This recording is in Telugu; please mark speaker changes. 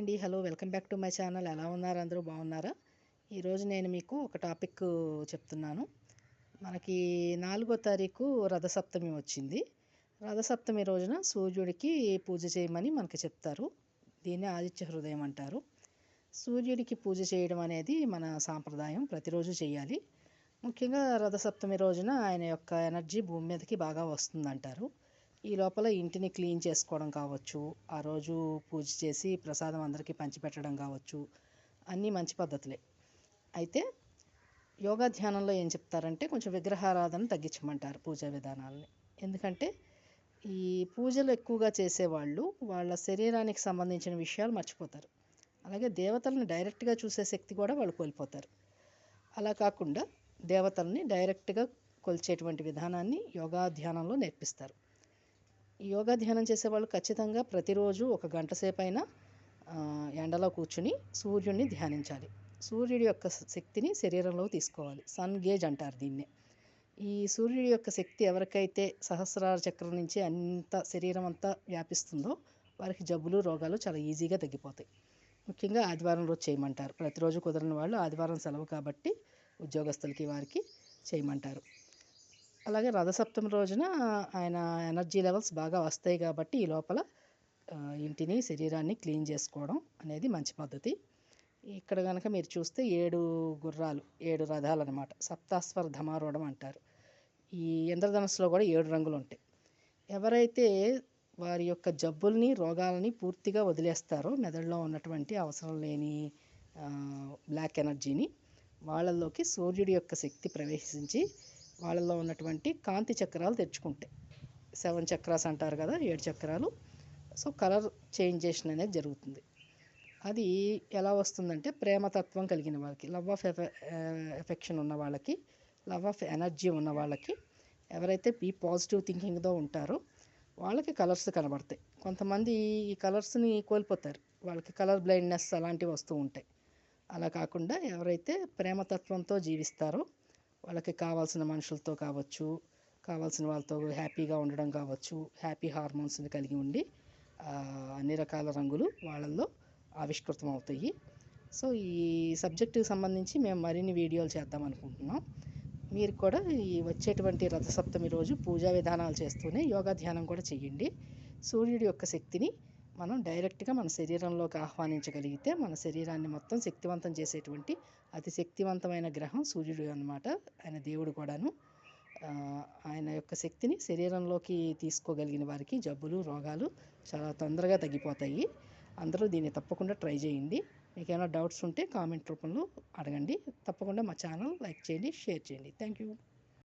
Speaker 1: అండి. Hello, welcome back to my channel. ఎలా ఉన్నారు? అందరూ బాగున్నారా? ఈరోజు నేను మీకు ఒక టాపిక్ చెప్తున్నాను. మనకి 4వ తారీఖు రథసప్తమి వచ్చింది. రథసప్తమి రోజున సూర్యుడికి పూజ చేయమని మనకి చెప్తారు. దీన్ని ఆదిత్య హృదయం అంటారు. సూర్యుడికి పూజ చేయడం అనేది మన సాంప్రదాయం, ప్రతిరోజు చేయాలి. ముఖ్యంగా రథసప్తమి రోజున ఆయన యొక్క ఎనర్జీ భూమి మీదకి బాగా వస్తుందంటారు. ఈ లోపల ఇంటిని క్లీన్ చేసుకోవడం కావచ్చు, ఆ రోజు పూజ చేసి ప్రసాదం అందరికీ పంచిపెట్టడం కావచ్చు, అన్నీ మంచి పద్ధతులే. అయితే యోగా ధ్యానంలో ఏం చెప్తారంటే కొంచెం విగ్రహారాధన తగ్గించమంటారు పూజా విధానాలని. ఎందుకంటే ఈ పూజలు ఎక్కువగా చేసేవాళ్ళు వాళ్ళ శరీరానికి సంబంధించిన విషయాలు మర్చిపోతారు. అలాగే దేవతలను డైరెక్ట్గా చూసే శక్తి కూడా వాళ్ళు కోల్పోతారు. అలా కాకుండా దేవతల్ని డైరెక్ట్గా కొలిచేటువంటి విధానాన్ని యోగా ధ్యానంలో నేర్పిస్తారు. ఈ యోగా ధ్యానం చేసేవాళ్ళు ఖచ్చితంగా ప్రతిరోజు ఒక గంట సేపు అయినా ఎండలో కూర్చుని సూర్యుడిని ధ్యానించాలి. సూర్యుడి యొక్క శక్తిని శరీరంలో తీసుకోవాలి. సన్ గేజ్ అంటారు దీన్నే. ఈ సూర్యుడి యొక్క శక్తి ఎవరికైతే సహస్రార చక్రం నుంచి అంత శరీరం అంతా వ్యాపిస్తుందో వారికి జబ్బులు రోగాలు చాలా ఈజీగా తగ్గిపోతాయి. ముఖ్యంగా ఆదివారం రోజు చేయమంటారు. ప్రతిరోజు కుదరని వాళ్ళు ఆదివారం సెలవు కాబట్టి ఉద్యోగస్తులకి వారికి చేయమంటారు. అలాగే రథసప్తమి రోజున ఆయన ఎనర్జీ లెవెల్స్ బాగా వస్తాయి కాబట్టి ఈ లోపల ఇంటిని శరీరాన్ని క్లీన్ చేసుకోవడం అనేది మంచి పద్ధతి. ఇక్కడ కనుక మీరు చూస్తే 7 గుర్రాలు, 7 రథాలు అనమాట. సప్తాస్వర ధమారూఢం అంటారు. ఈ ఇంద్రధనుస్సులో కూడా 7 రంగులు ఉంటాయి. ఎవరైతే వారి యొక్క జబ్బుల్ని రోగాలని పూర్తిగా వదిలేస్తారో, మెదడులో ఉన్నటువంటి అవసరం లేని బ్లాక్ ఎనర్జీని వాళ్ళల్లోకి సూర్యుడి యొక్క శక్తి ప్రవేశించి వాళ్ళలో ఉన్నటువంటి కాంతి చక్రాలు తెచ్చుకుంటాయి. 7 చక్రాస్ అంటారు కదా, 7 చక్రాలు. సో కలర్ చేంజేషన్ అనేది జరుగుతుంది. అది ఎలా వస్తుందంటే ప్రేమతత్వం కలిగిన వాళ్ళకి, లవ్ ఆఫ్ ఎఫెక్షన్ ఉన్న వాళ్ళకి, లవ్ ఆఫ్ ఎనర్జీ ఉన్న వాళ్ళకి, ఎవరైతే ఈ పాజిటివ్ థింకింగ్తో ఉంటారో వాళ్ళకి కలర్స్ కనబడతాయి. కొంతమంది ఈ కలర్స్ని కోల్పోతారు, వాళ్ళకి కలర్ బ్లైండ్నెస్ అలాంటివి వస్తూ ఉంటాయి. అలా కాకుండా ఎవరైతే ప్రేమతత్వంతో జీవిస్తారో వాళ్ళకి కావాల్సిన మనుషులతో కావచ్చు, కావాల్సిన వాళ్ళతో హ్యాపీగా ఉండడం కావచ్చు, హ్యాపీ హార్మోన్స్ని కలిగి ఉండి అన్ని రకాల రంగులు వాళ్ళల్లో ఆవిష్కృతం అవుతాయి. సో ఈ సబ్జెక్టుకి సంబంధించి మేము మరిన్ని వీడియోలు చేద్దాం అనుకుంటున్నాం. మీరు కూడా ఈ వచ్చేటువంటి రథసప్తమి రోజు పూజా విధానాలు చేస్తూనే యోగా ధ్యానం కూడా చేయండి. సూర్యుడి యొక్క శక్తిని మనం డైరెక్ట్గా మన శరీరంలోకి ఆహ్వానించగలిగితే మన శరీరాన్ని మొత్తం శక్తివంతం చేసేటువంటి అతి శక్తివంతమైన గ్రహం సూర్యుడు అన్నమాట. ఆయన దేవుడు కూడాను. ఆయన యొక్క శక్తిని శరీరంలోకి తీసుకోగలిగిన వారికి జబ్బులు రోగాలు చాలా తొందరగా తగ్గిపోతాయి. అందరూ దీన్ని తప్పకుండా ట్రై చేయండి. మీకు ఏమైనా డౌట్స్ ఉంటే కామెంట్ రూపంలో అడగండి. తప్పకుండా మా ఛానల్ లైక్ చేయండి, షేర్ చేయండి. Thank you.